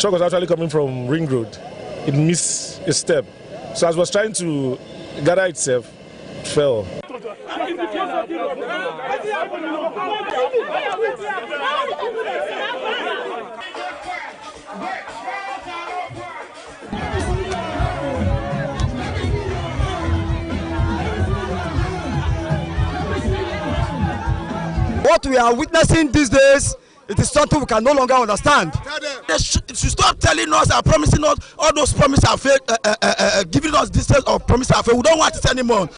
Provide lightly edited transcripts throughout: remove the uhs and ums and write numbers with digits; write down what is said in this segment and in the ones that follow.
truck was actually coming from Ring Road. It missed a step. So as it was trying to gather itself, it fell. What we are witnessing these days, it is something we can no longer understand. They should stop telling us and promising us all those promises are fake, giving us this sense of promises are fake. We don't want it anymore.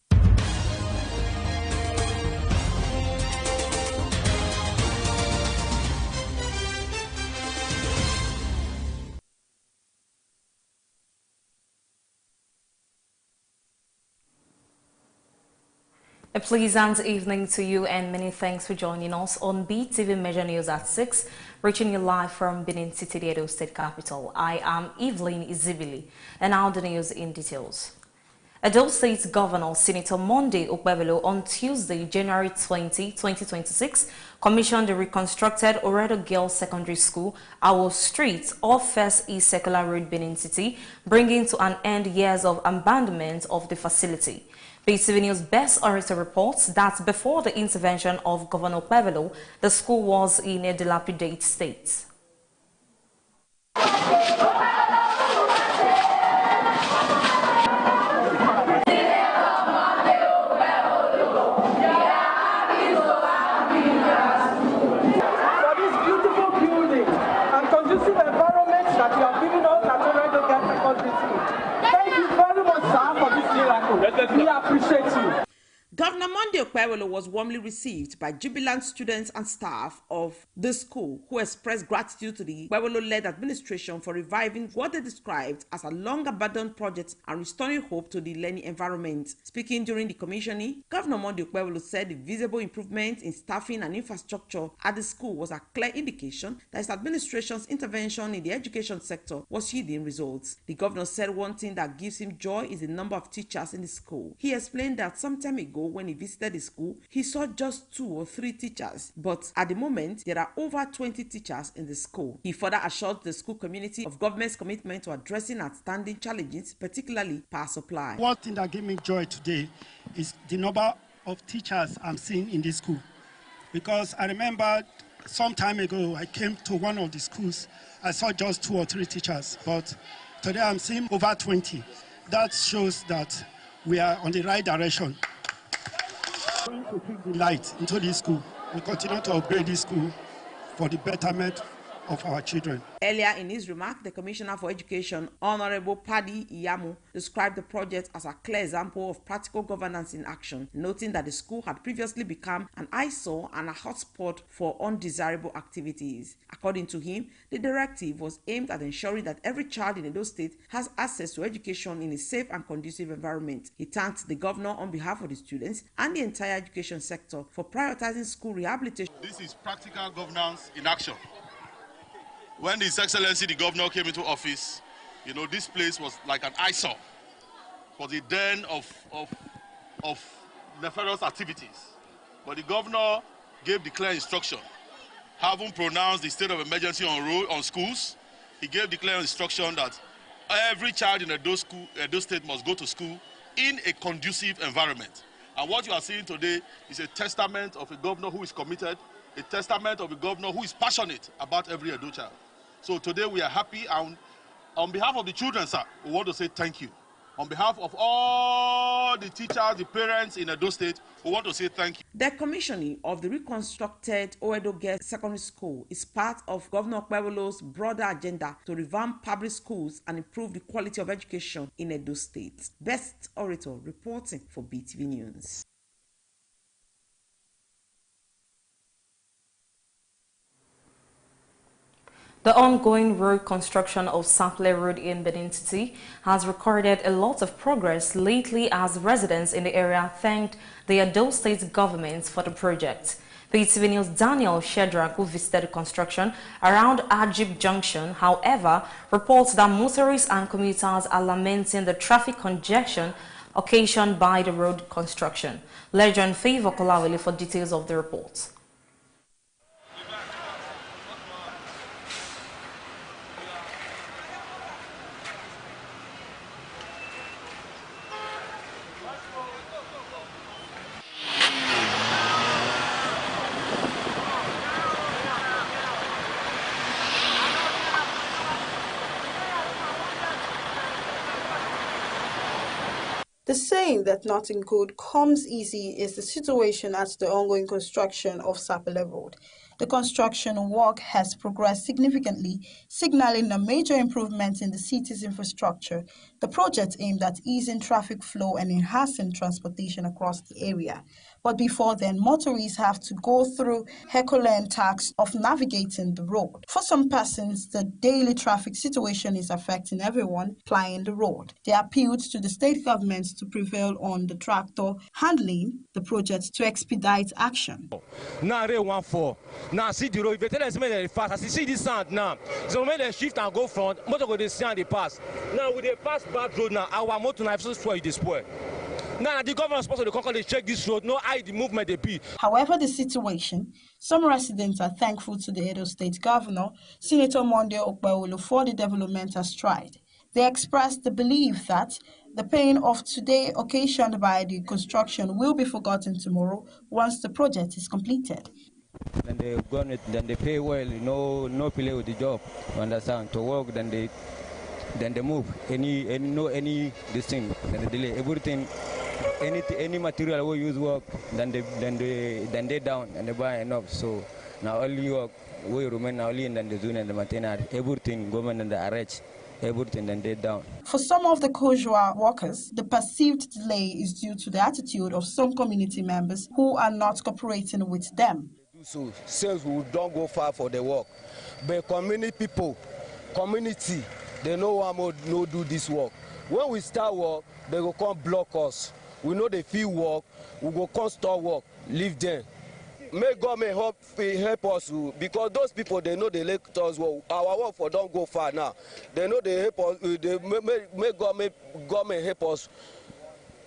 A pleasant evening to you and many thanks for joining us on Beetv Major News at 6, reaching you live from Benin City, the Edo State capital. I am Evelyn Izibili, and now the news in details. Edo State Governor Senator Monday Okpebholo on Tuesday, January 20, 2026, commissioned the reconstructed Oredo Girls Secondary School, Awo Street, off First East Secular Road, Benin City, bringing to an end years of abandonment of the facility. Beetv News Best Orator reports that before the intervention of Governor Okpebholo, the school was in a dilapidated state. We appreciate you. Governor Monday Okpebholo was warmly received by jubilant students and staff of the school who expressed gratitude to the Okpebholo-led administration for reviving what they described as a long-abandoned project and restoring hope to the learning environment. Speaking during the commissioning, Governor Monday Okpebholo said the visible improvement in staffing and infrastructure at the school was a clear indication that his administration's intervention in the education sector was yielding results. The governor said one thing that gives him joy is the number of teachers in the school. He explained that some time ago, when he visited the school, he saw just 2 or 3 teachers, but at the moment there are over 20 teachers in the school. He further assured the school community of government's commitment to addressing outstanding challenges, particularly power supply. One thing that gave me joy today is the number of teachers I'm seeing in this school, because I remember some time ago I came to one of the schools, I saw just 2 or 3 teachers, but today I'm seeing over 20. That shows that we are on the right direction. Going to keep the light into this school. We continue to upgrade this school for the betterment of our children. Earlier in his remark, the Commissioner for Education, Honorable Paddy Iyamu, described the project as a clear example of practical governance in action, noting that the school had previously become an eyesore and a hotspot for undesirable activities. According to him, the directive was aimed at ensuring that every child in Edo State has access to education in a safe and conducive environment. He thanked the governor on behalf of the students and the entire education sector for prioritizing school rehabilitation. This is practical governance in action. When His Excellency the Governor came into office, you know, this place was like an eyesore. It was a den of nefarious activities. But the Governor gave the clear instruction. Having pronounced the state of emergency on schools, he gave the clear instruction that every child in Edo State must go to school in a conducive environment. And what you are seeing today is a testament of a governor who is committed, a testament of a governor who is passionate about every Edo child. So today we are happy, and on behalf of the children, sir, we want to say thank you. On behalf of all the teachers, the parents in Edo State, we want to say thank you. The commissioning of the reconstructed Oredo Girls Secondary School is part of Governor Okpebholo's broader agenda to revamp public schools and improve the quality of education in Edo State. Best Orator reporting for Beetv News. The ongoing road construction of Sample Road in Benin City has recorded a lot of progress lately as residents in the area thanked the Edo State government for the project. Beetv News' Daniel Shedrack, who visited the construction around Ajib Junction, however, reports that motorists and commuters are lamenting the traffic congestion occasioned by the road construction. Legend Favor Kolawole for details of the report. The saying that nothing good comes easy is the situation at the ongoing construction of Sapele Road. The construction work has progressed significantly, signaling a major improvement in the city's infrastructure. The project aimed at easing traffic flow and enhancing transportation across the area. But before then, motorists have to go through Herculean task of navigating the road. For some persons, the daily traffic situation is affecting everyone plying the road. They appealed to the state government to prevail on the tractor handling the project to expedite action. Now they 1-4. Now see the road. If they tell us make fast, as you see this sound now, so when they shift and go front, motor go they see and they pass. Now with the pass back road now, our motor knife so spoil this spoil. Now the government is supposed to come and check this road, no eye the movement they be. However the situation, some residents are thankful to the Edo State Governor, Senator Monday Okpewolo, for the developmental stride. They expressed the belief that the pain of today occasioned by the construction will be forgotten tomorrow once the project is completed. Then they go, then they pay well, no play with the job. You understand? To work, then they move. Any this thing, then they delay everything. Any material we use work, then they down and they buy enough. So now only work we remain only in the zone and the maintenance. Everything government and the arrange. Everything then they down. For some of the casual workers, the perceived delay is due to the attitude of some community members who are not cooperating with them. So since we don't go far for the work, but community, they know how to do this work. When we start work, they will come block us. We know they feel work, we go come start work, leave them. May government help us, because those people, they know they let us work. Our work for don't go far now. They know they help us. May government help us.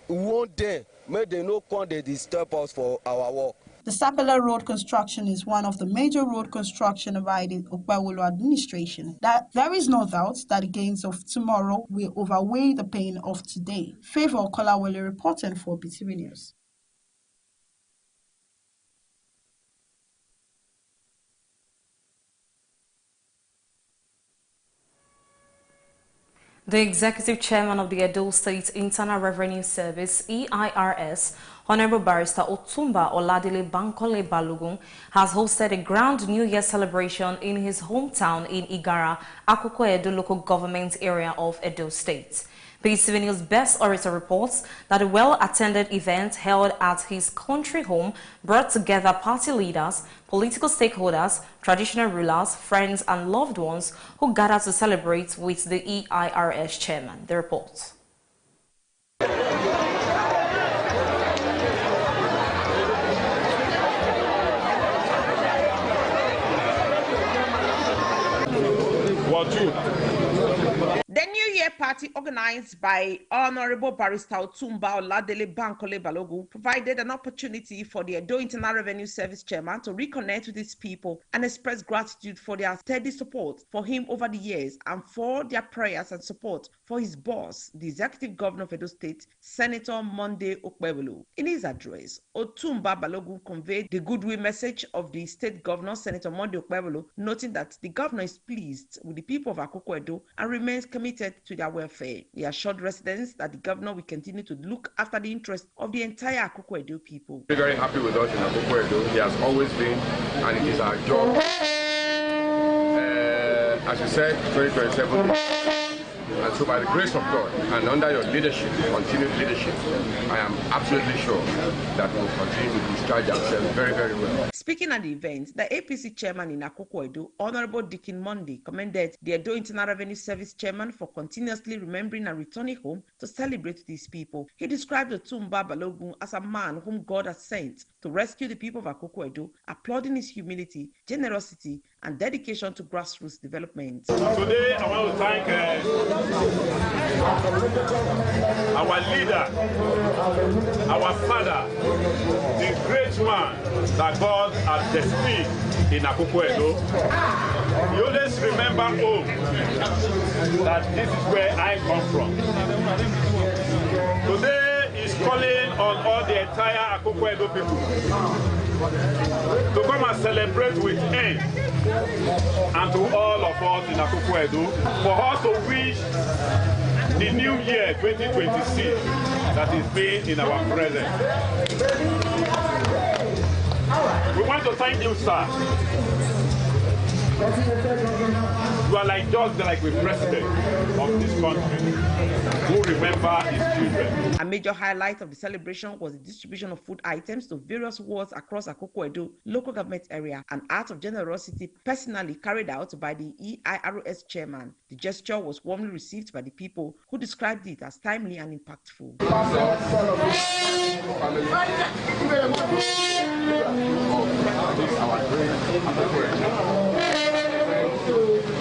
We want them. May they no come they disturb us for our work. The Sapele Road construction is one of the major road construction by the Okpewolo administration. That there is no doubt that the gains of tomorrow will outweigh the pain of today. Favor Kolawole reporting for Beetv News. The executive chairman of the Edo State Internal Revenue Service, EIRS, Honorable Barrister Otumba Oladile Bankole Balogun, has hosted a grand New Year celebration in his hometown in Igara, Akoko Edo local government area of Edo State. Beetv News Best Orator reports that a well-attended event held at his country home brought together party leaders, political stakeholders, traditional rulers, friends and loved ones who gathered to celebrate with the EIRS chairman. The report. The New Year party organized by Honorable Barrister Otumba Oladile Bankole Balogun provided an opportunity for the Edo Internal Revenue Service chairman to reconnect with his people and express gratitude for their steady support for him over the years and for their prayers and support for his boss, the executive governor of Edo State, Senator Monday Okpewolo. In his address, Otumba Balogun conveyed the goodwill message of the state governor, Senator Monday Okpewolo, noting that the governor is pleased with the people of Akoko Edo and remains committed to their welfare. He assured residents that the governor will continue to look after the interests of the entire Akoko Edo people. We're very happy with us in Akoko Edo. He has always been, and it is our job. As you said, 2027. And so by the grace of God and under your leadership, continued leadership, I am absolutely sure that we will continue to discharge ourselves very, very well. Speaking at the event, the APC chairman in Akoko Edo, Honorable Dickin Monday, commended the Edo Internal Revenue Service chairman for continuously remembering and returning home to celebrate these people. He described Otumba Balogun as a man whom God has sent to rescue the people of Akoko Edo, applauding his humility, generosity, and dedication to grassroots development. Today, I want to thank our leader, our father, the great man that God has destined in Akoko Edo. You always remember home, that this is where I come from. Today is calling on all the entire Akoko Edo people to come and celebrate with him and to all of us in Akoko Edo, for us to wish the new year 2026 that is being in our presence. We want to thank you, sir. You are like just like the president of this country who remember his children. A major highlight of the celebration was the distribution of food items to various wards across Akoko Edo local government area, an act of generosity personally carried out by the EIRS chairman. The gesture was warmly received by the people, who described it as timely and impactful.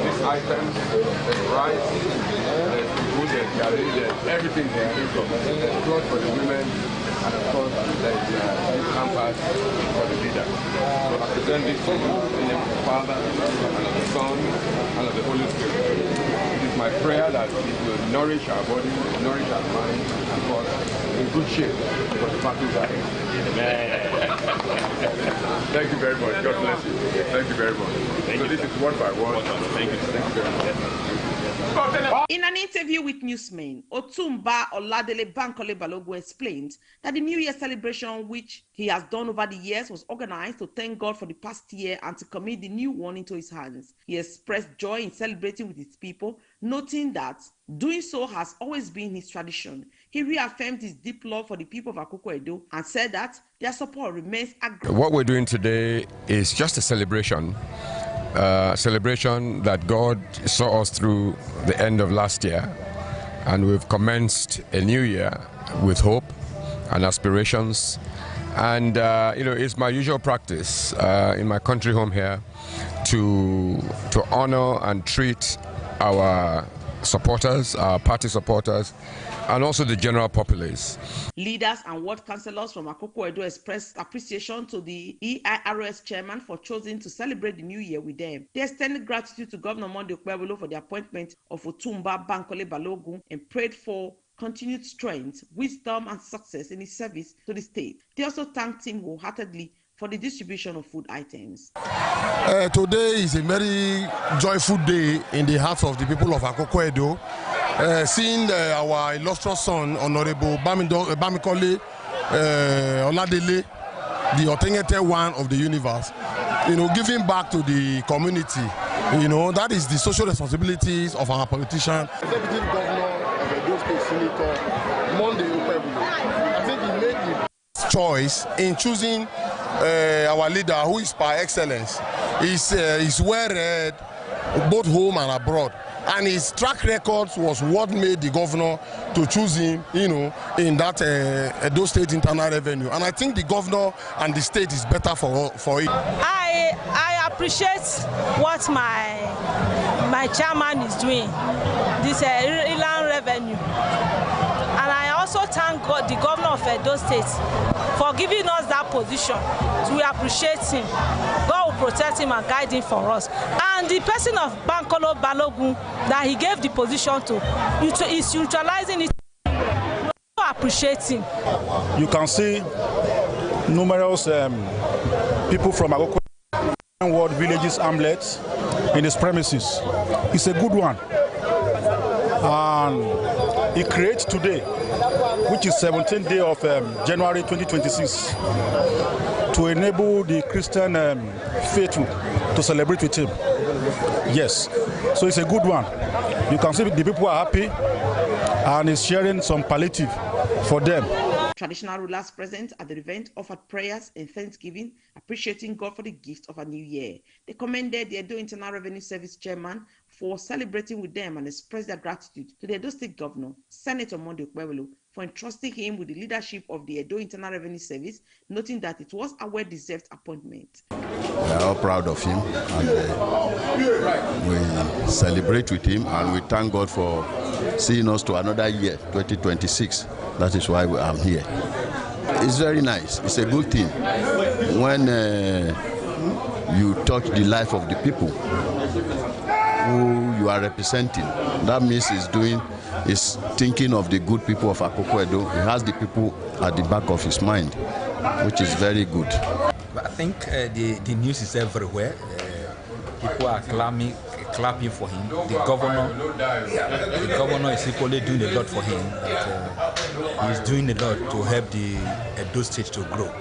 These items, the rice, the food, the garri, everything there. There's clothes for the women, and of course there's campers for the leaders. So I present this in the name of the Father, and of the Son, and of the Holy Spirit. It is my prayer that it will nourish our body, nourish our mind, and of course in good shape for the battles ahead. Thank you very much. God bless you. Thank you very much. So this is word by word. Thank you. Thank you very much. In an interview with newsmen, Otumba Oladele Bankole Balogun explained that the New Year celebration, which he has done over the years, was organized to thank God for the past year and to commit the new one into his hands. He expressed joy in celebrating with his people, noting that doing so has always been his tradition. He reaffirmed his deep love for the people of Akoko Edo and said that their support remains aggressive. What we're doing today is just a celebration. Celebration that God saw us through the end of last year, and we've commenced a new year with hope and aspirations. And it's my usual practice in my country home here to honor and treat our supporters, our party supporters, and also the general populace. Leaders and ward councillors from Akoko Edo expressed appreciation to the EIRS chairman for choosing to celebrate the new year with them. They extended gratitude to Governor Monday Okpebholo for the appointment of Otumba Bankole Balogun and prayed for continued strength, wisdom, and success in his service to the state. They also thanked him wholeheartedly for the distribution of food items. Today is a very joyful day in the hearts of the people of Akoko Edo. Seeing our illustrious son, Honorable Bamikole Oladele, the authentic one of the universe, giving back to the community. That is the social responsibilities of our politician. Executive Governor of Edo State Senator Monday Okpebholo, I think he made the choice in choosing our leader, who is par excellence. He's well read both home and abroad, and his track record was what made the governor to choose him, in that Edo State internal revenue. And I think the governor and the state is better for it. I appreciate what my chairman is doing, this inland revenue. And I also thank God, the governor of Edo State, for giving us that position. We appreciate him. God will protect him and guide him for us. And the person of Bankole Balogun that he gave the position to, is utilizing it. We appreciate him. You can see numerous people from Akoko Ward, villages, hamlets in his premises. It's a good one. And he creates today, which is 17th day of January 2026, to enable the Christian faithful to celebrate with him. Yes, so it's a good one. You can see the people are happy, and he's sharing some palliative for them. Traditional rulers present at the event offered prayers and thanksgiving, appreciating God for the gift of a new year. They commended the Edo Internal Revenue Service chairman for celebrating with them and expressed their gratitude to the Edo State Governor, Senator Monday Okpebholo, for entrusting him with the leadership of the Edo Internal Revenue Service, noting that it was a well-deserved appointment. We are all proud of him, and we celebrate with him, and we thank God for seeing us to another year, 2026. That is why we are here. It's very nice. It's a good thing when you touch the life of the people who you are representing. That means is thinking of the good people of Akoko Edo. He has the people at the back of his mind, which is very good. I think the news is everywhere. People are clapping for him. The governor is equally doing a lot for him. He's doing a lot to help the Edo State to grow.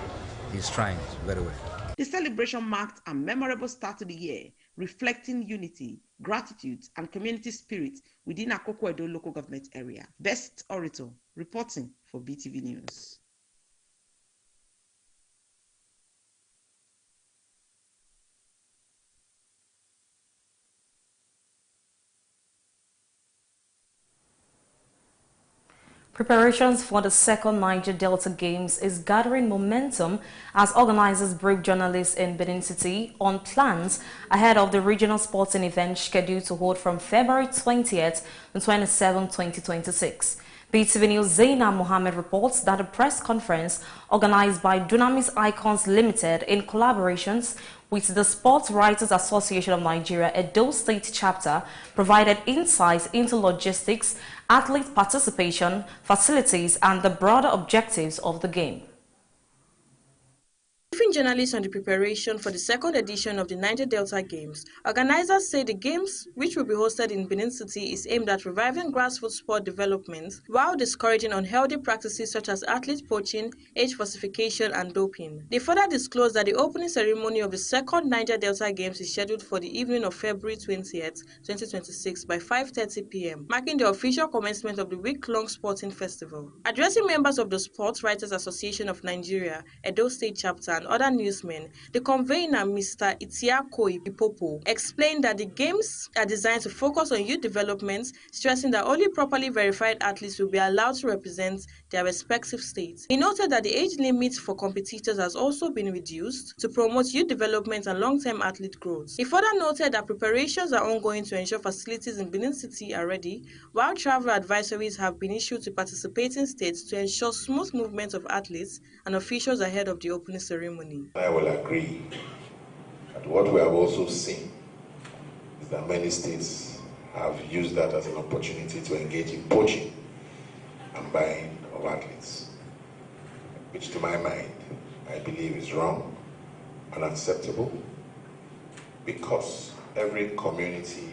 He's trying very well. The celebration marked a memorable start to the year, reflecting unity, gratitude, and community spirit within Akoko Edo local government area. Best Orator, reporting for BTV News. Preparations for the second Niger Delta Games is gathering momentum as organizers brief journalists in Benin City on plans ahead of the regional sporting event scheduled to hold from February 20th to 27, 2026. BTV News' Zainab Mohammed reports that a press conference organized by Dunamis Icons Limited in collaborations with the Sports Writers Association of Nigeria Edo State Chapter provided insights into logistics, athlete participation, facilities, and the broader objectives of the game. Briefing journalists on the preparation for the second edition of the Niger Delta Games, organizers say the games, which will be hosted in Benin City, is aimed at reviving grassroots sport development while discouraging unhealthy practices such as athlete poaching, age falsification, and doping. They further disclosed that the opening ceremony of the second Niger Delta Games is scheduled for the evening of February 20th, 2026 by 5:30 p.m., marking the official commencement of the week-long sporting festival. Addressing members of the Sports Writers Association of Nigeria, Edo State Chapter, and other newsmen, the convener, Mr. Itiako Ipopo, explained that the games are designed to focus on youth development, stressing that only properly verified athletes will be allowed to represent their respective states. He noted that the age limit for competitors has also been reduced to promote youth development and long-term athlete growth. He further noted that preparations are ongoing to ensure facilities in Benin City are ready, while travel advisories have been issued to participating states to ensure smooth movement of athletes and officials ahead of the opening ceremony. I will agree that what we have also seen is that many states have used that as an opportunity to engage in poaching and buying of athletes, which to my mind, I believe is wrong, unacceptable, because every community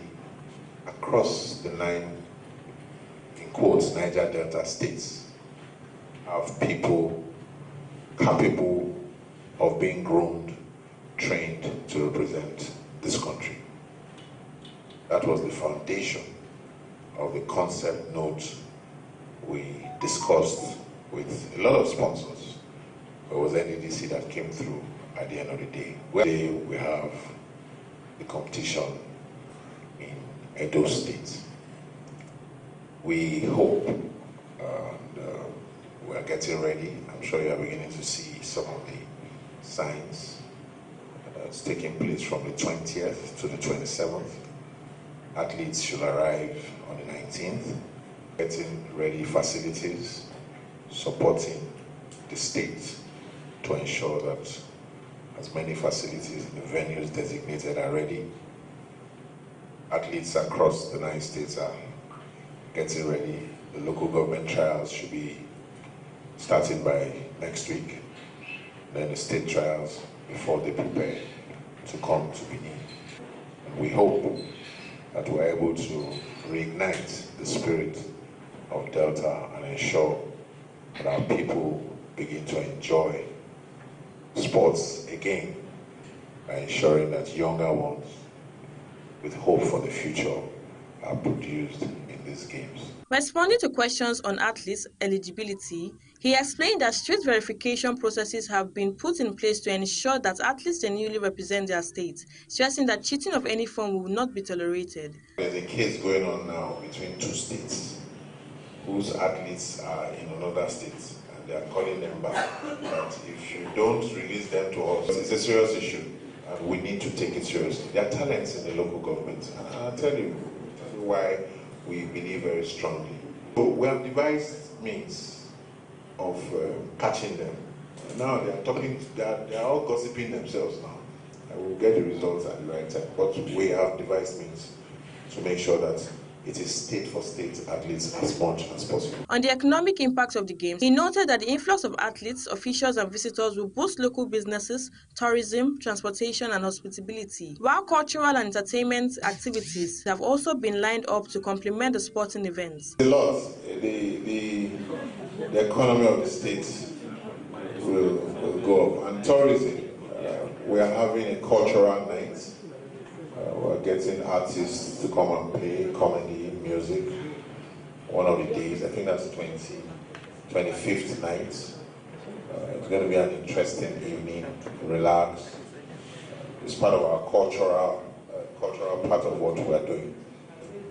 across the 9, in quotes, Niger Delta states have people capable of being groomed, trained to represent this country. That was the foundation of the concept note we discussed with a lot of sponsors. There was NEDC that came through at the end of the day. Today we have the competition in Edo State. We hope, and we are getting ready. I'm sure you are beginning to see some of the signs. It's taking place from the 20th to the 27th. Athletes should arrive on the 19th, getting ready facilities, supporting the state to ensure that as many facilities in the venues designated are ready. Athletes across the 9 states are getting ready. The local government trials should be starting by next week. Then the state trials before they prepare to come to Benin. And we hope that we're able to reignite the spirit of Delta and ensure that our people begin to enjoy sports again by ensuring that younger ones with hope for the future are produced in these games. Responding to questions on athletes' eligibility, he explained that strict verification processes have been put in place to ensure that athletes genuinely represent their states, stressing that cheating of any form will not be tolerated. There's a case going on now between 2 states whose athletes are in another state, and they are calling them back. That if you don't release them to us, it's a serious issue, and we need to take it seriously. There are talents in the local government, and I'll tell you why we believe very strongly. So we have devised means of catching them. Now they are talking, they are all gossiping themselves now. And we'll get the results at the right time. But we have devised means to make sure that it is state for state athletes as much as possible. On the economic impact of the Games, he noted that the influx of athletes, officials and visitors will boost local businesses, tourism, transportation and hospitality, while cultural and entertainment activities have also been lined up to complement the sporting events. A lot. The economy of the state will go up. And tourism, we are having a cultural night. We're getting artists to come and play comedy, music. One of the days, I think that's the 25th night. It's going to be an interesting evening, relax. It's part of our cultural part of what we are doing.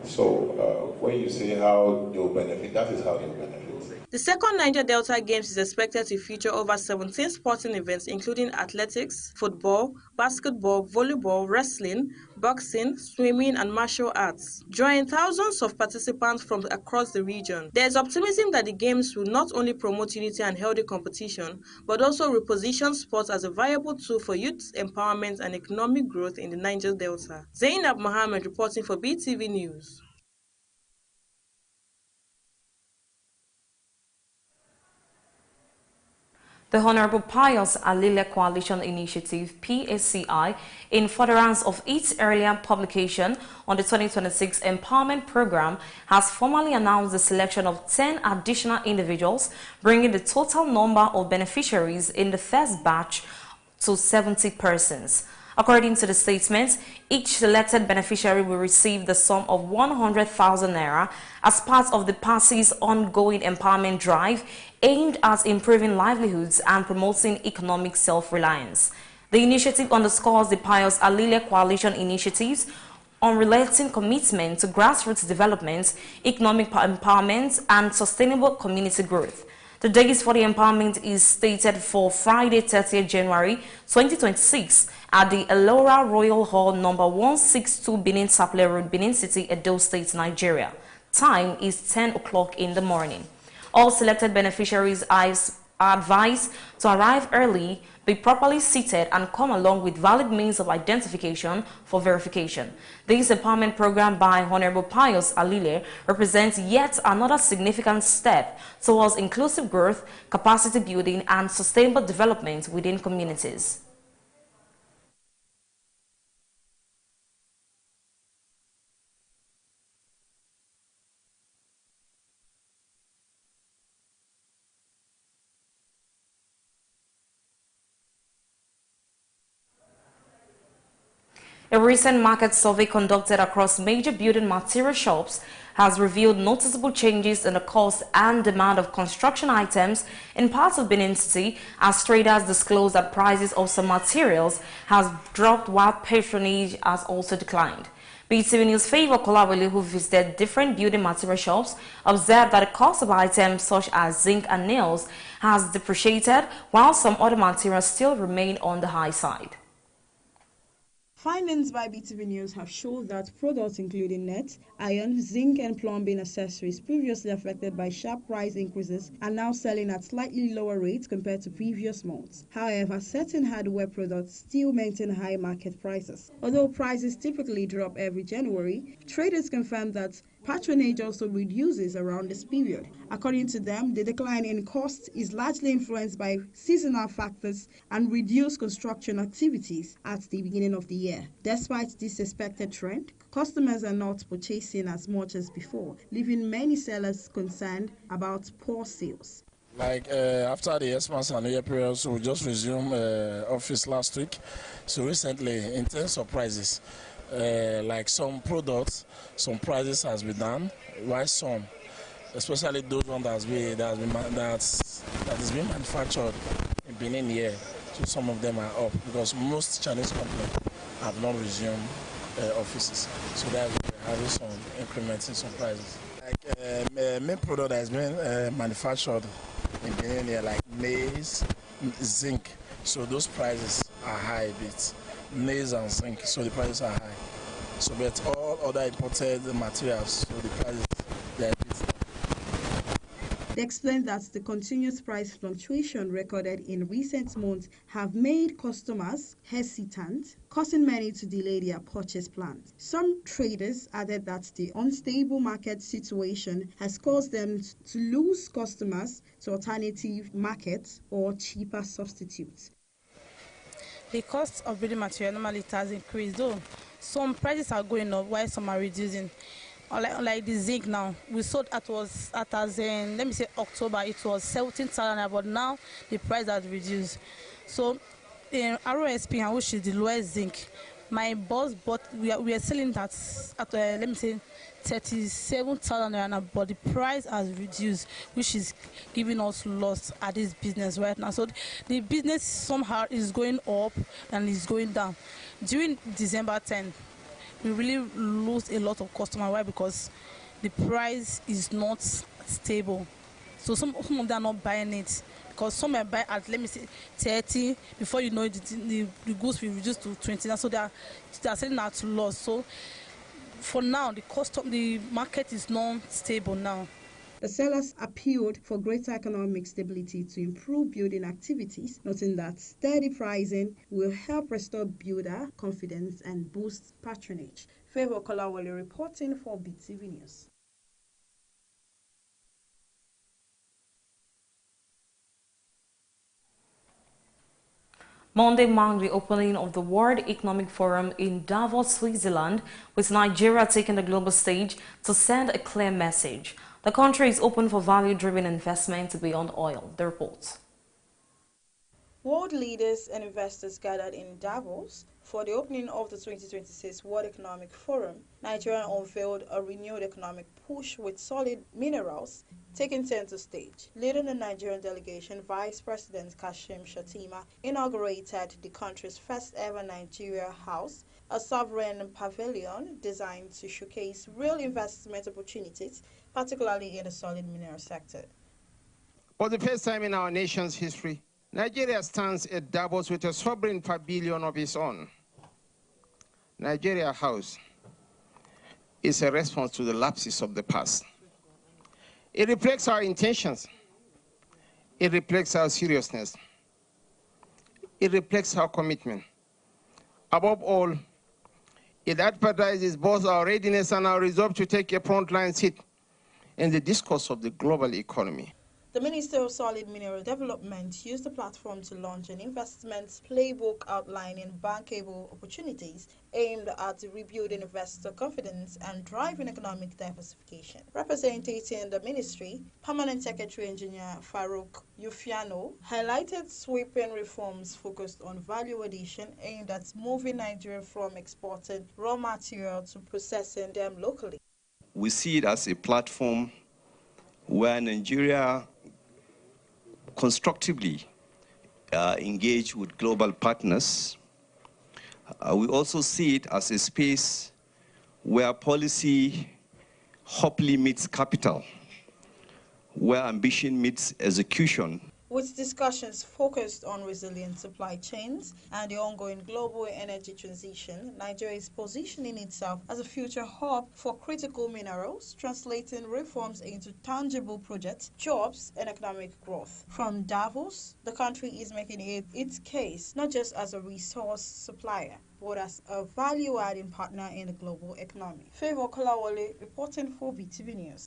So when you say how they'll benefit, that is how they'll benefit. The second Niger Delta Games is expected to feature over 17 sporting events, including athletics, football, basketball, volleyball, wrestling, boxing, swimming, and martial arts, drawing thousands of participants from across the region. There is optimism that the Games will not only promote unity and healthy competition, but also reposition sports as a viable tool for youth empowerment and economic growth in the Niger Delta. Zainab Mohammed reporting for Beetv News. The Honorable Pius Alile Coalition Initiative, PACI, in furtherance of its earlier publication on the 2026 Empowerment Program, has formally announced the selection of 10 additional individuals, bringing the total number of beneficiaries in the first batch to 70 persons. According to the statement, each selected beneficiary will receive the sum of 100,000 naira as part of the PACI's ongoing empowerment drive aimed at improving livelihoods and promoting economic self-reliance. The initiative underscores the Pius Alile Coalition Initiative's unrelenting commitment to grassroots development, economic empowerment, and sustainable community growth. The dates for the empowerment is stated for Friday, 30th January 2026 at the Elora Royal Hall, number 162 Benin Sapele Road, Benin City, Edo State, Nigeria. Time is 10 o'clock in the morning. All selected beneficiaries are advised to arrive early, be properly seated, and come along with valid means of identification for verification. This empowerment program by Honorable Pius Alile represents yet another significant step towards inclusive growth, capacity building, and sustainable development within communities. A recent market survey conducted across major building material shops has revealed noticeable changes in the cost and demand of construction items in parts of Benin City, as traders disclosed that prices of some materials has dropped while patronage has also declined. Beetv News Favor Kolawole, who visited different building material shops, observed that the cost of items such as zinc and nails has depreciated, while some other materials still remain on the high side. Findings by Beetv News have shown that products including net, iron, zinc and plumbing accessories previously affected by sharp price increases are now selling at slightly lower rates compared to previous months. However, certain hardware products still maintain high market prices. Although prices typically drop every January, traders confirm that patronage also reduces around this period. According to them, the decline in cost is largely influenced by seasonal factors and reduced construction activities at the beginning of the year. Despite this expected trend, customers are not purchasing as much as before, leaving many sellers concerned about poor sales. After the Xmas and New Year period, so we just resumed office last week. So recently, in terms of prices, like some products, some prices has been down, while some, especially those ones that is being manufactured in Benin here, so some of them are up because most Chinese companies have not resumed offices. So that we're having some increments in some prices. Like main product that has been manufactured in Benin here, like maize, zinc. So those prices are high a bit. Maize and zinc, so the prices are high. So but all other imported materials, so the prices they are a bit. They explained that the continuous price fluctuation recorded in recent months have made customers hesitant, causing many to delay their purchase plans. Some traders added that the unstable market situation has caused them to lose customers to alternative markets or cheaper substitutes. The cost of building material normally has increased, though some prices are going up while some are reducing. Like the zinc now, we sold let me say October, it was 17,000, but now the price has reduced. So in ROSP, which is the lowest zinc, my boss bought, we are selling that at let me say 37,000, but the price has reduced, which is giving us loss at this business right now. So the business somehow is going up and is going down. During December 10, we really lose a lot of customers. Why? Because the price is not stable. So some of them are not buying it, because some are buying at, let me say, 30. Before you know it, the goods will reduce to 20. So they are selling at loss. So for now, the market is not stable now. The sellers appealed for greater economic stability to improve building activities, noting that steady pricing will help restore builder confidence and boost patronage. Favor Kolawole reporting for Beetv News. Monday marked the opening of the World Economic Forum in Davos, Switzerland, with Nigeria taking the global stage to send a clear message. The country is open for value-driven investment beyond oil. The report. World leaders and investors gathered in Davos for the opening of the 2026 World Economic Forum. Nigeria unveiled a renewed economic push with solid minerals taking center stage. Leading the Nigerian delegation, Vice President Kashim Shettima inaugurated the country's first ever Nigeria House, a sovereign pavilion designed to showcase real investment opportunities, particularly in the solid mineral sector. For the first time in our nation's history, Nigeria stands at Davos with a sovereign pavilion of its own. Nigeria House is a response to the lapses of the past. It reflects our intentions. It reflects our seriousness. It reflects our commitment. Above all, it advertises both our readiness and our resolve to take a frontline seat in the discourse of the global economy. The Minister of Solid Mineral Development used the platform to launch an investment playbook outlining bankable opportunities aimed at rebuilding investor confidence and driving economic diversification. Representing the ministry, Permanent Secretary Engineer Farouk Yufiano highlighted sweeping reforms focused on value addition aimed at moving Nigeria from exporting raw material to processing them locally. We see it as a platform where Nigeria constructively engage with global partners. We also see it as a space where policy hopefully meets capital, where ambition meets execution. With discussions focused on resilient supply chains and the ongoing global energy transition, Nigeria is positioning itself as a future hub for critical minerals, translating reforms into tangible projects, jobs, and economic growth. From Davos, the country is making its case not just as a resource supplier, but as a value-adding partner in the global economy. Favor Kolawole reporting for Beetv News.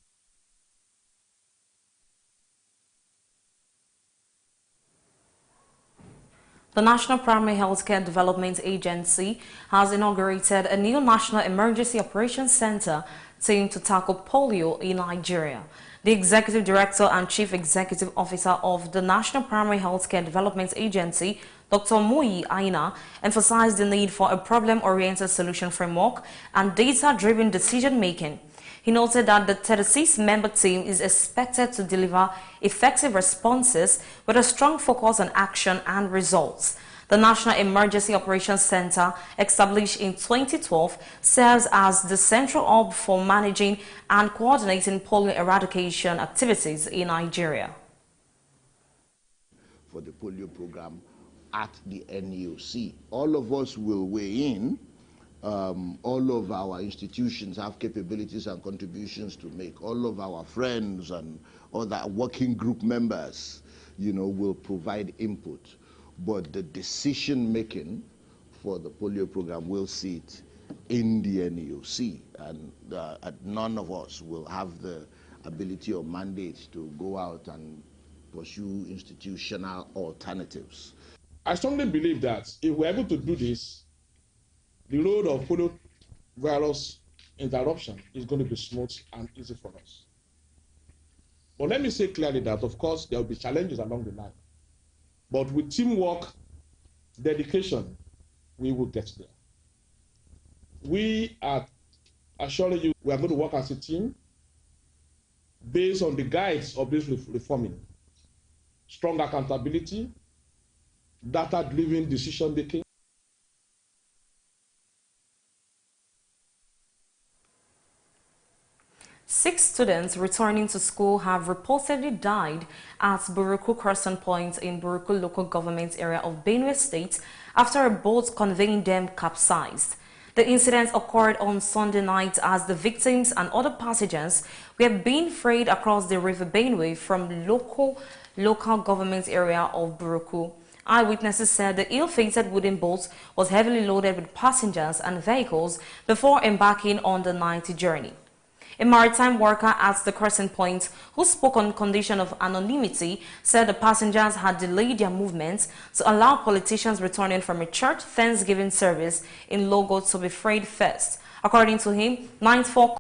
The National Primary Healthcare Development Agency has inaugurated a new National Emergency Operations Center team to tackle polio in Nigeria. The Executive Director and Chief Executive Officer of the National Primary Healthcare Development Agency, Dr. Muyi Aina, emphasized the need for a problem-oriented solution framework and data-driven decision-making. He noted that the 36-member team is expected to deliver effective responses with a strong focus on action and results. The National Emergency Operations Center, established in 2012, serves as the central hub for managing and coordinating polio eradication activities in Nigeria. For the polio program at the NUC, all of us will weigh in All of our institutions have capabilities and contributions to make. All of our friends and other working group members, will provide input. But the decision making for the polio program will sit in the NEOC, and none of us will have the ability or mandate to go out and pursue institutional alternatives. I strongly believe that if we're able to do this, the road of polio virus interruption is going to be smooth and easy for us. But let me say clearly that, of course, there will be challenges along the line. But with teamwork, dedication, we will get there. We are assuring you we are going to work as a team based on the guides of this reforming. Strong accountability, data-driven decision-making. Six students returning to school have reportedly died at Buruku Crossing Point in Buruku local government area of Benue State after a boat conveying them capsized. The incident occurred on Sunday night as the victims and other passengers were being ferried across the river Benue from local government area of Buruku. Eyewitnesses said the ill-fated wooden boat was heavily loaded with passengers and vehicles before embarking on the night journey. A maritime worker at the crossing point, who spoke on condition of anonymity, said the passengers had delayed their movements to allow politicians returning from a church Thanksgiving service in Logo to be freed first. According to him, 94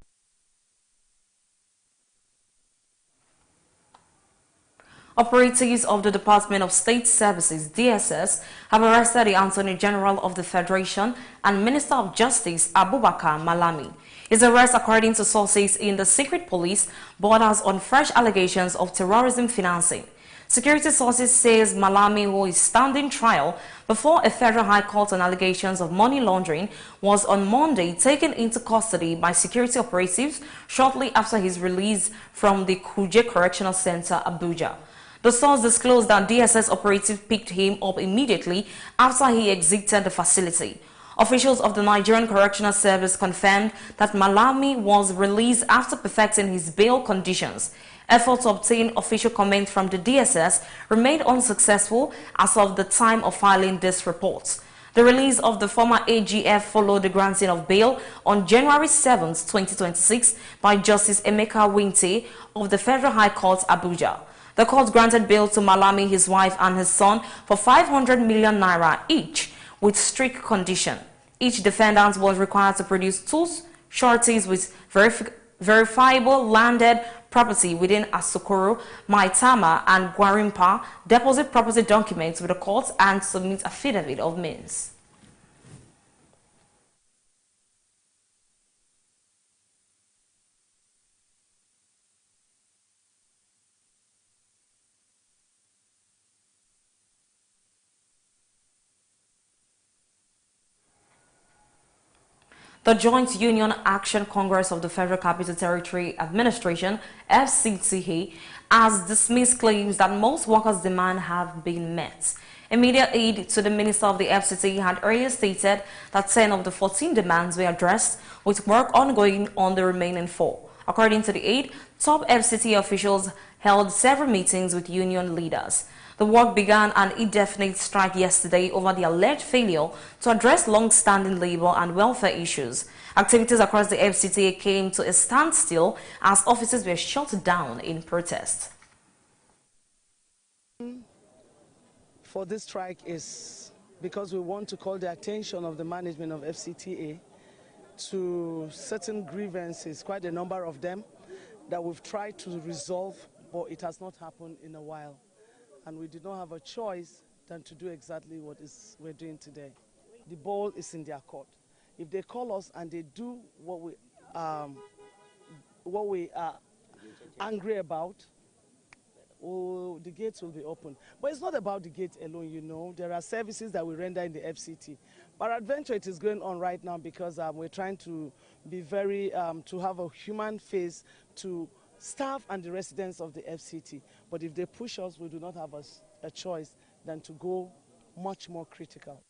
operatives of the Department of State Services, DSS, have arrested the Attorney General of the Federation and Minister of Justice, Abubakar Malami. His arrest, according to sources in the secret police, borders on fresh allegations of terrorism financing. Security sources says Malami, who is standing trial before a federal high court on allegations of money laundering, was on Monday taken into custody by security operatives shortly after his release from the Kuje Correctional Center, Abuja. The source disclosed that DSS operatives picked him up immediately after he exited the facility. Officials of the Nigerian Correctional Service confirmed that Malami was released after perfecting his bail conditions. Efforts to obtain official comment from the DSS remained unsuccessful as of the time of filing this report. The release of the former AGF followed the granting of bail on January 7, 2026 by Justice Emeka Winte of the Federal High Court, Abuja. The court granted bail to Malami, his wife and his son for 500 million naira each, with strict condition. Each defendant was required to produce two sureties with verifiable landed property within Asokoro, Maitama, and Gwarimpa, deposit property documents with the court, and submit affidavit of means. The Joint Union Action Congress of the Federal Capital Territory Administration, FCTA, has dismissed claims that most workers' demands have been met. A media aide to the Minister of the FCTA had earlier stated that 10 of the 14 demands were addressed, with work ongoing on the remaining 4. According to the aide, top FCTA officials held several meetings with union leaders. The work began an indefinite strike yesterday over the alleged failure to address long-standing labor and welfare issues. Activities across the FCTA came to a standstill as offices were shut down in protest. For this strike is because we want to call the attention of the management of FCTA to certain grievances, quite a number of them, that we've tried to resolve, but it has not happened in a while. And we did not have a choice than to do exactly what we're doing today. The ball is in their court. If they call us and they do what we are angry about, the gates will be open. But it's not about the gate alone, you know. There are services that we render in the FCT. But adventure, it is going on right now because we're trying to be very, to have a human face to staff and the residents of the FCT. But if they push us, we do not have a choice than to go much more critical.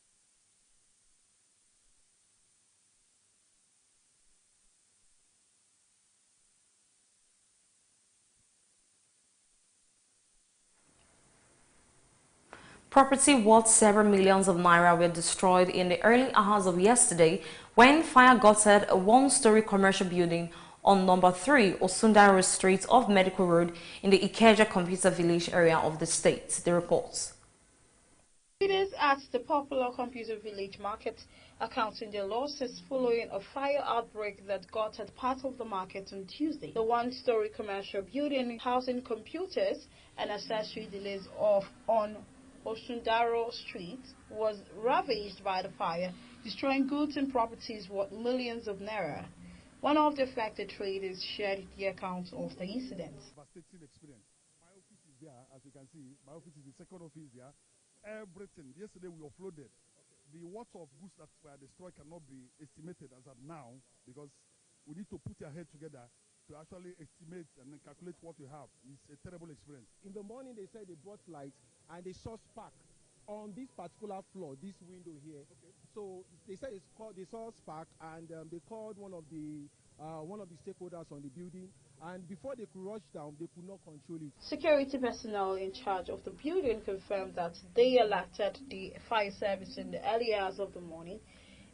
Property worth several millions of naira were destroyed in the early hours of yesterday when fire gutted a one-story commercial building on number 3 Osundaro Street off Medical Road in the Ikeja Computer Village area of the state. The reports. Traders at the popular Computer Village market are counting their losses following a fire outbreak that gutted part of the market on Tuesday. The one-story commercial building housing computers and accessory dealers on Osundaro Street was ravaged by the fire, destroying goods and properties worth millions of naira. One of the affected traders shared the account of the incident. Devastating experience. My office is there, as you can see. My office is the second office there. Everything. Yesterday we offloaded. The worth of goods that were destroyed cannot be estimated as of now because we need to put our head together to actually estimate and calculate what we have. It's a terrible experience. In the morning, they said they brought light and they saw spark on this particular floor, this window here. Okay. So they said they saw spark and they called one of the stakeholders on the building, and before they could rush down, they could not control it. Security personnel in charge of the building confirmed that they alerted the fire service in the early hours of the morning.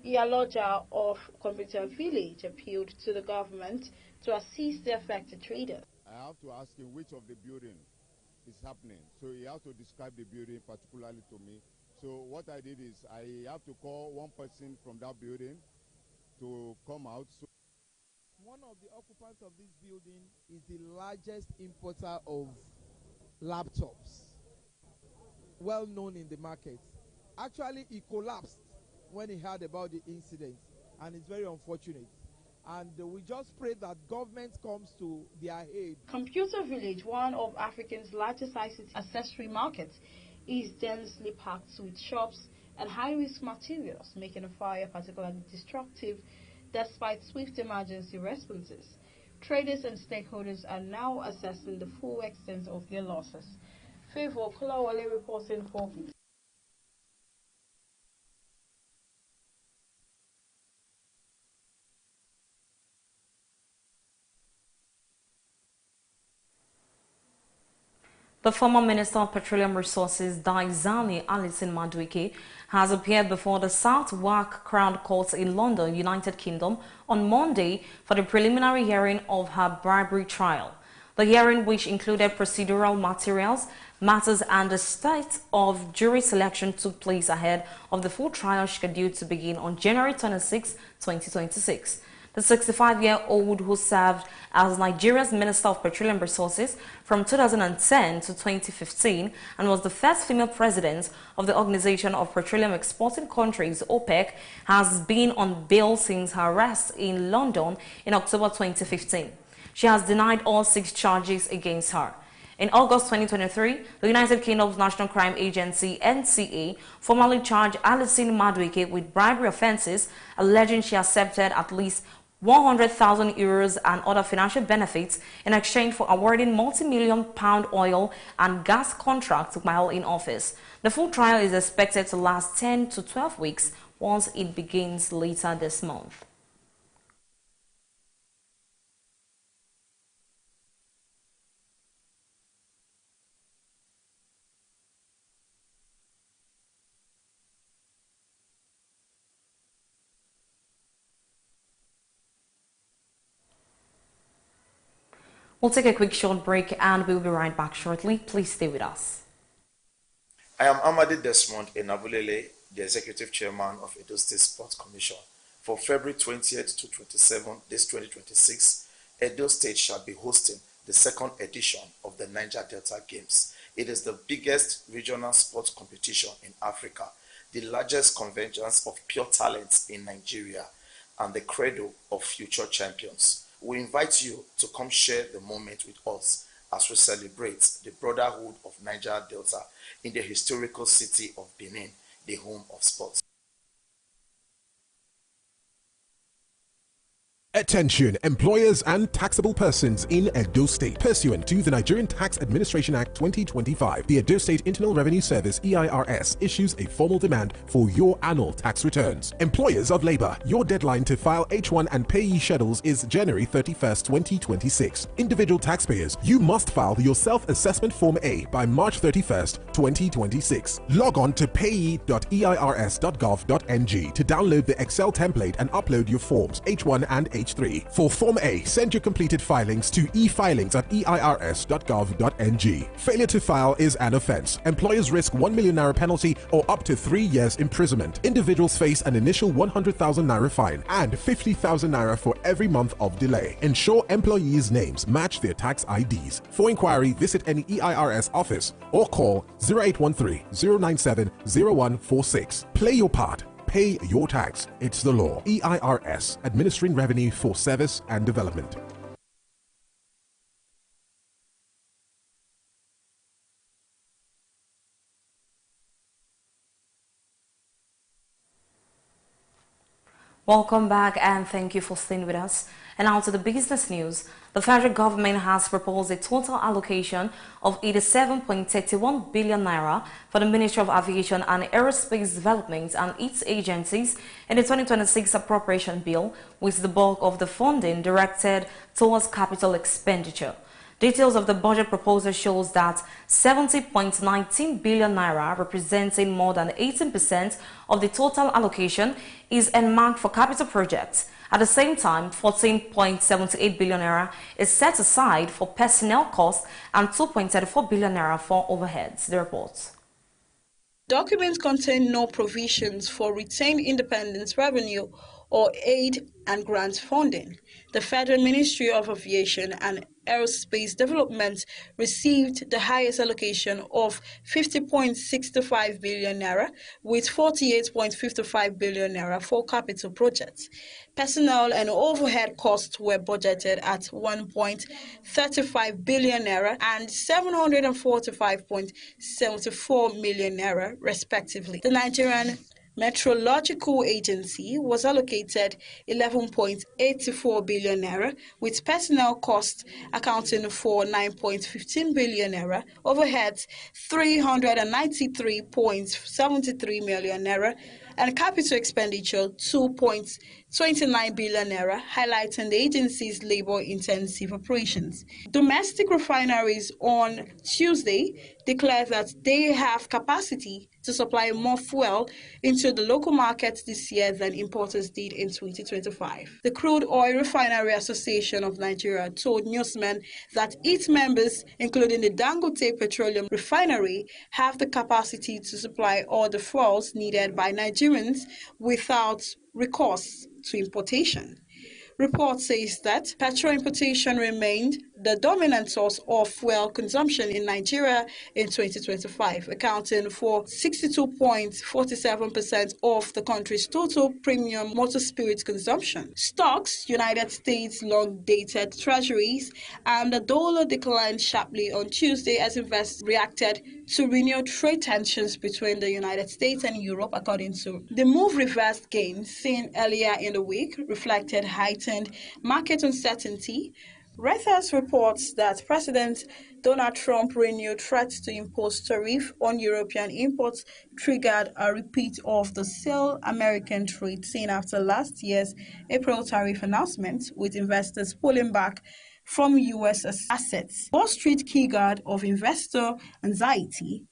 Iyaloja of Computer Village appealed to the government to assist the affected traders. I have to ask him which of the building is happening. So he has to describe the building particularly to me. So what I did is I have to call one person from that building to come out. So one of the occupants of this building is the largest importer of laptops, well known in the market. Actually, he collapsed when he heard about the incident, and it's very unfortunate. And we just pray that government comes to their aid. Computer Village, one of Africa's largest ICT accessory markets, is densely packed with shops and high-risk materials, making a fire particularly destructive despite swift emergency responses. Traders and stakeholders are now assessing the full extent of their losses. Favor Kulawale reporting for Beetv. The former Minister of Petroleum Resources, Daizani Alison Madueke, has appeared before the Southwark Crown Court in London, United Kingdom, on Monday for the preliminary hearing of her bribery trial. The hearing, which included procedural materials, matters and the state of jury selection, took place ahead of the full trial scheduled to begin on January 26, 2026. The 65-year-old, who served as Nigeria's Minister of Petroleum Resources from 2010 to 2015 and was the first female president of the Organization of Petroleum Exporting Countries, OPEC, has been on bail since her arrest in London in October 2015. She has denied all 6 charges against her. In August 2023, the United Kingdom's National Crime Agency, NCA, formally charged Alison Madueke with bribery offences, alleging she accepted at least 100,000 euros and other financial benefits in exchange for awarding multi-million-pound oil and gas contracts while in office. The full trial is expected to last 10 to 12 weeks once it begins later this month. We'll take a quick short break and we'll be right back shortly. Please stay with us. I am Amadi Desmond Enabulele, the Executive Chairman of Edo State Sports Commission. For February 20th to 27th, this 2026, Edo State shall be hosting the second edition of the Niger Delta Games. It is the biggest regional sports competition in Africa, the largest convergence of pure talents in Nigeria, and the cradle of future champions. We invite you to come share the moment with us as we celebrate the brotherhood of Niger Delta in the historical city of Benin, the home of sports. Attention, employers and taxable persons in Edo State. Pursuant to the Nigerian Tax Administration Act 2025, the Edo State Internal Revenue Service (EIRS) issues a formal demand for your annual tax returns. Employers of labor, your deadline to file H1 and payee schedules is January 31st, 2026. Individual taxpayers, you must file your self-assessment Form A by March 31st, 2026. Log on to payee.eirs.gov.ng to download the Excel template and upload your forms H1 and H3. For Form A, send your completed filings to efilings@eirs.gov.ng. Failure to file is an offense. Employers risk 1 million naira penalty or up to 3 years imprisonment. Individuals face an initial 100,000 naira fine and 50,000 naira for every month of delay. Ensure employees' names match their tax IDs. For inquiry, visit any EIRS office or call 0813-097-0146. Play your part. Pay your tax. It's the law. EIRS, administering revenue for service and development. Welcome back and thank you for staying with us. And now to the business news. The federal government has proposed a total allocation of 87.31 billion naira for the Ministry of Aviation and Aerospace Development and its agencies in the 2026 appropriation bill, with the bulk of the funding directed towards capital expenditure. Details of the budget proposal shows that 70.19 billion naira, representing more than 18% of the total allocation, is earmarked for capital projects. At the same time, 14.78 billion naira is set aside for personnel costs and 2.34 billion naira for overheads. The reports. Documents contain no provisions for retained independence revenue or aid and grant funding. The Federal Ministry of Aviation and Aerospace Development received the highest allocation of 50.65 billion naira, with 48.55 billion naira for capital projects. Personnel and overhead costs were budgeted at 1.35 billion naira and 745.74 million naira, respectively. The Nigerian Meteorological Agency was allocated 11.84 billion naira, with personnel costs accounting for 9.15 billion naira, overheads 393.73 million naira, and capital expenditure 2.29 billion naira, highlighting the agency's labor-intensive operations. Domestic refineries on Tuesday declared that they have capacity to supply more fuel into the local market this year than importers did in 2025. The Crude Oil Refinery Association of Nigeria told newsmen that its members, including the Dangote Petroleum Refinery, have the capacity to supply all the fuels needed by Nigerians without recourse to importation. Report says that petrol importation remained the dominant source of fuel consumption in Nigeria in 2025, accounting for 62.47% of the country's total premium motor spirit consumption. Stocks, United States long-dated treasuries, and the dollar declined sharply on Tuesday as investors reacted to renewed trade tensions between the United States and Europe, according to the move. Reversed gains seen earlier in the week reflected heightened market uncertainty. Reuters reports that President Donald Trump renewed threats to impose tariff on European imports triggered a repeat of the sale American trade seen after last year's April tariff announcement, with investors pulling back from U.S. assets. Wall Street key guard of investor anxiety.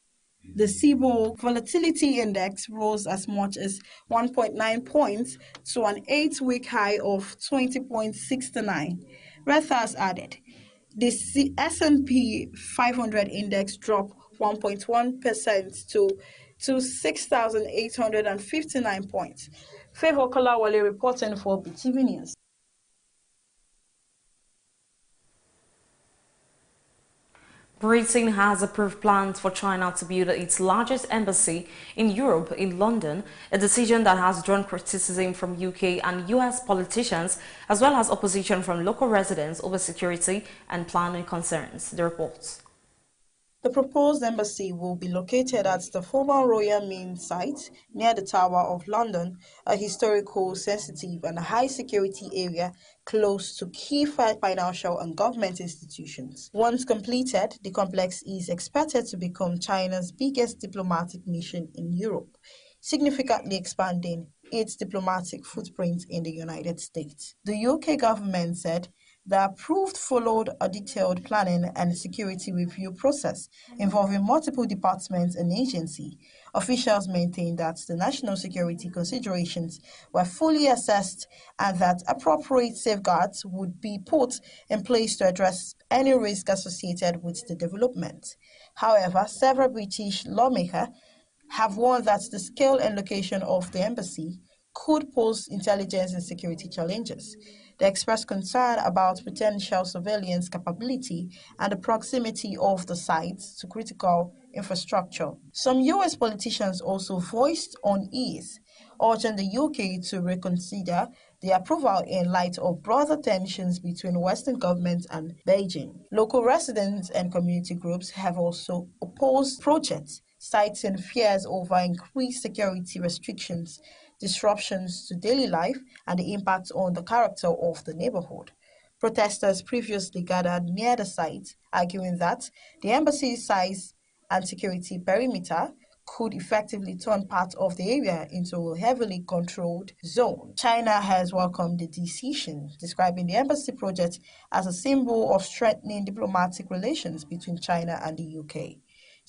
The CBOE Volatility Index rose as much as 1.9 points to an 8-week high of 20.69. Reuters added, the S&P 500 index dropped 1.1% to 6,859 points. Favor Kolawole reporting for Beetv News. Britain has approved plans for China to build its largest embassy in Europe in London, a decision that has drawn criticism from UK and US politicians, as well as opposition from local residents over security and planning concerns. The reports. The proposed embassy will be located at the former Royal Mint site near the Tower of London, a historical, sensitive and high-security area close to key financial and government institutions. Once completed, the complex is expected to become China's biggest diplomatic mission in Europe, significantly expanding its diplomatic footprint in the United States. The UK government said the approved followed a detailed planning and security review process involving multiple departments and agencies. Officials maintained that the national security considerations were fully assessed and that appropriate safeguards would be put in place to address any risk associated with the development. However, several British lawmakers have warned that the scale and location of the embassy could pose intelligence and security challenges. They expressed concern about potential surveillance capability and the proximity of the site to critical infrastructure. Some U.S. politicians also voiced unease, urging the UK to reconsider the approval in light of broader tensions between Western governments and Beijing. Local residents and community groups have also opposed projects, citing fears over increased security restrictions, disruptions to daily life, and the impact on the character of the neighborhood. Protesters previously gathered near the site, arguing that the embassy's size and security perimeter could effectively turn part of the area into a heavily controlled zone. China has welcomed the decision, describing the embassy project as a symbol of strengthening diplomatic relations between China and the UK.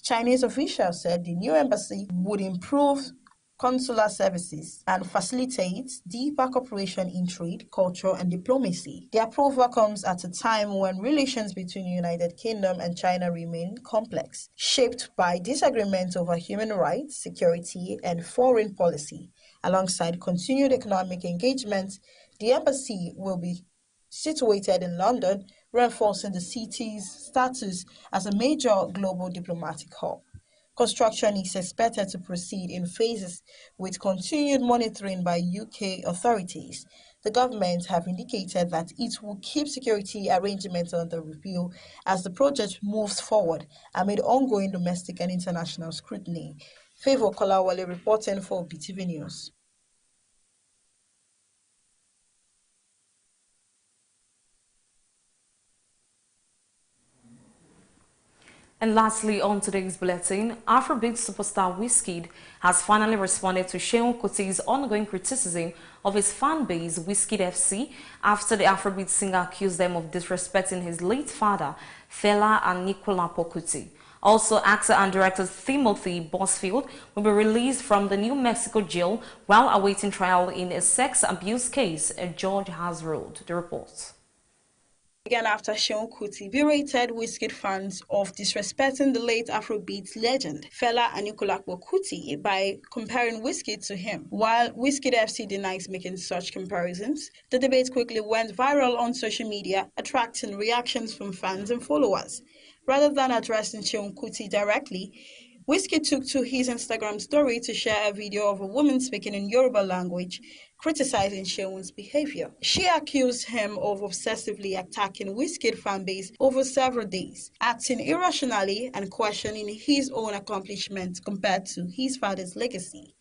Chinese officials said the new embassy would improve consular services and facilitate deeper cooperation in trade, culture, and diplomacy. The approval comes at a time when relations between the United Kingdom and China remain complex, shaped by disagreements over human rights, security, and foreign policy. Alongside continued economic engagement, the embassy will be situated in London, reinforcing the city's status as a major global diplomatic hub. Construction is expected to proceed in phases with continued monitoring by UK authorities. The government have indicated that it will keep security arrangements under review as the project moves forward amid ongoing domestic and international scrutiny. Favour Kolawole reporting for Beetv News. And lastly, on today's bulletin, Afrobeat superstar Wizkid has finally responded to Seun Kuti's ongoing criticism of his fan base, Wizkid FC, after the Afrobeat singer accused them of disrespecting his late father, Fela Anikulapo Kuti. Also, actor and director Timothy Bosfield will be released from the New Mexico jail while awaiting trial in a sex abuse case, George has ruled. The report. Began after Seun Kuti berated Wizkid fans of disrespecting the late Afrobeat legend Fela Anikulapo Kuti by comparing Wizkid to him. While Wizkid FC denies making such comparisons, the debate quickly went viral on social media, attracting reactions from fans and followers. Rather than addressing Seun Kuti directly, Wizkid took to his Instagram story to share a video of a woman speaking in Yoruba language, criticizing Seun's behavior. She accused him of obsessively attacking Wizkid fanbase over several days, acting irrationally and questioning his own accomplishments compared to his father's legacy.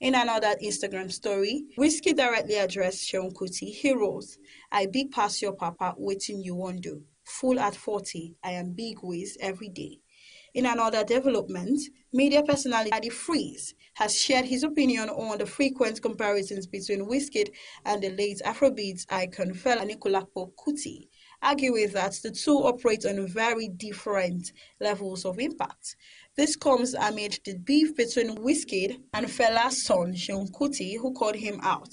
In another Instagram story, Wizkid directly addressed Seun Kuti. He wrote, "I big pass your papa, waiting you won't do. Full at 40, I am big Wiz every day." In another development, media personality Daddy Freeze has shared his opinion on the frequent comparisons between Wizkid and the late Afrobeats icon Fela Anikulapo Kuti, arguing that the two operate on very different levels of impact. This comes amid the beef between Wizkid and Fela's son, Seun Kuti, who called him out.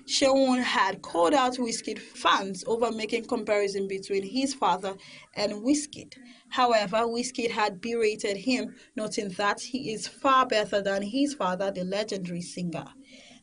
Seun had called out Wizkid fans over making comparison between his father and Wizkid. However, Wizkid had berated him, noting that he is far better than his father, the legendary singer.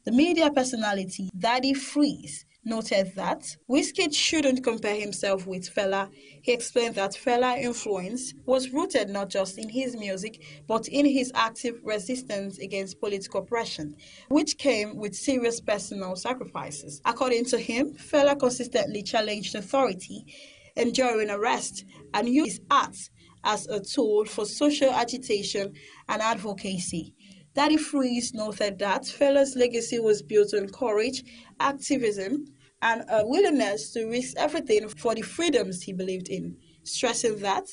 The media personality Daddy Freeze noted that Wizkid shouldn't compare himself with Fela. He explained that Fela's influence was rooted not just in his music, but in his active resistance against political oppression, which came with serious personal sacrifices. According to him, Fela consistently challenged authority, enduring arrest, and used his art as a tool for social agitation and advocacy. Daddy Freeze noted that Fela's legacy was built on courage, activism, and a willingness to risk everything for the freedoms he believed in, stressing that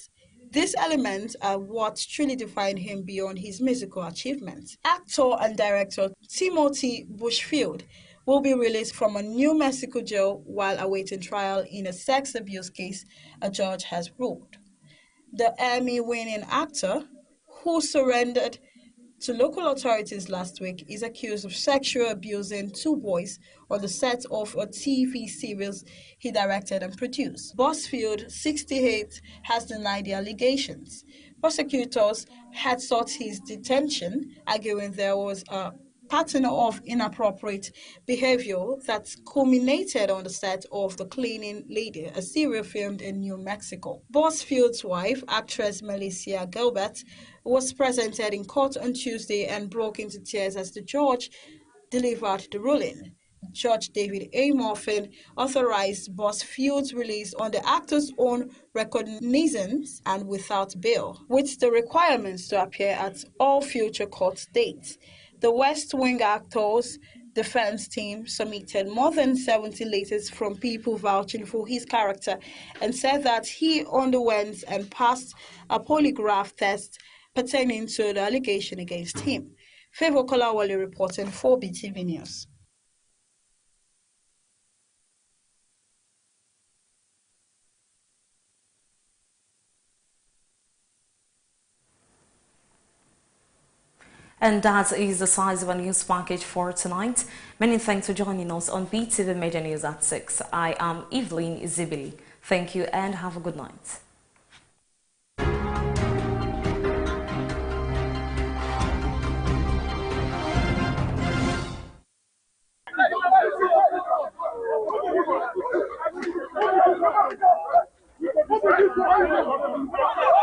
these elements are what truly defined him beyond his musical achievements. Actor and director Timothy Bushfield will be released from a New Mexico jail while awaiting trial in a sex abuse case a judge has ruled. The Emmy-winning actor, who surrendered to local authorities last week, is accused of sexually abusing two boys on the set of a TV series he directed and produced. Busfield, 68, has denied the allegations. Prosecutors had sought his detention, arguing there was a pattern of inappropriate behavior that culminated on the set of The Cleaning Lady, a series filmed in New Mexico. Busfield's wife, actress Melissa Gilbert, was presented in court on Tuesday and broke into tears as the judge delivered the ruling. Judge David A. Morphin authorized Busfield's release on the actor's own recognizance and without bail, with the requirements to appear at all future court dates. The West Wing actor's defense team submitted more than 70 letters from people vouching for his character and said that he underwent and passed a polygraph test pertaining to the allegation against him. Favor Kolawole reporting for BTV News. And that is the size of our news package for tonight. Many thanks for joining us on BTV Media News at 6. I am Evelyn Izibili. Thank you and have a good night.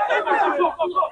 Thank you.